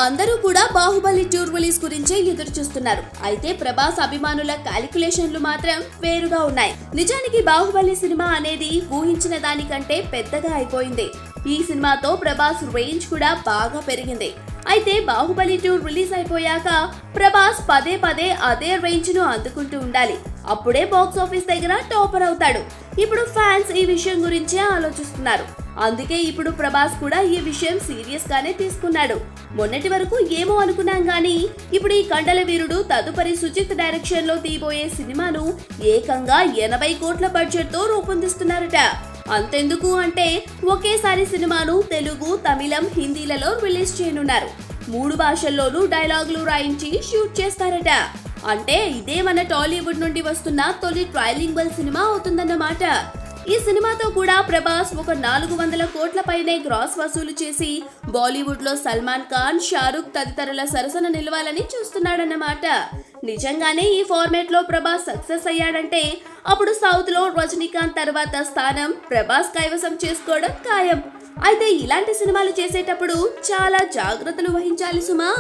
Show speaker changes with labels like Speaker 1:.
Speaker 1: అందరూ కూడా బాహుబలి 2 రిలీజ్ గురించే ఎదురు చూస్తున్నారు. అయితే ప్రభాస్ అభిమానుల క్యాలిక్యులేషన్లు మాత్రం వేరుగా ఉన్నాయి. నిజానికి బాహుబలి సినిమా అనేది ఊహించిన దానికంటే పెద్దగా అయిపోయింది. ఈ సినిమాతో ప్రభాస్ రేంజ్ కూడా బాగా పెరిగింది. అయితే బాహుబలి 2 రిలీజ్ అయిపోయాక ప్రభాస్ పదే పదే అదే రేంజ్ ను అందుకుంటూ ఉండాలి. అప్పుడే బాక్స్ ఆఫీస్ దగ్గర టాపర్ అవుతాడు. ఇప్పుడు ఫ్యాన్స్ ఈ విషయం గురించే ఆలోచిస్తున్నారు. అందుకే ఇప్పుడు ప్రభాస్ కూడా ఈ విషయం సీరియస్ గానే తీసుకున్నాడు. మొన్నటి వరకు ఏమో అనుకున్నాం గానీ ఇప్పుడు ఈ కండల వీరుడు తదుపరి సుజిత్ డైరెక్షన్ లో తీయబోయే సినిమాను ఏకంగా 80 కోట్ల బడ్జెట్ తో రూపొందిస్తున్నారట. అంతెందుకు అంటే ఒకేసారి సినిమాను తెలుగు, తమిళం, హిందీలలో రిలీజ్ చేయనున్నారు. 3 భాషల్లోనూ డైలాగులు రాయించి షూట్ చేస్తారట. అంటే ఇదే మన టాలీవుడ్ నుండి వస్తున్న తొలి ట్రైలింగ్వల్ సినిమా అవుతుందన్నమాట. ఈ సినిమాతో కూడా ప్రభాస్ ఒక 400 కోట్ల పైనే గ్రాస్ వసూలు చేసి బాలీవుడ్ లో సల్మాన్ ఖాన్, షారుఖ్ తదితరుల సరసన నిలవాలని చూస్తున్నాడన్నమాట. నిజంగానే ఈ ఫార్మేట్ లో ప్రభాస్ సక్సెస్ అయ్యాడంటే అప్పుడు సౌత్ లో రజనీకాంత్ తర్వాత స్థానం ప్రభాస్ కైవసం చేసుకోవడం ఖాయం. అయితే ఇలాంటి సినిమాలు చేసేటప్పుడు చాలా జాగ్రత్తలు వహించాలి సుమా.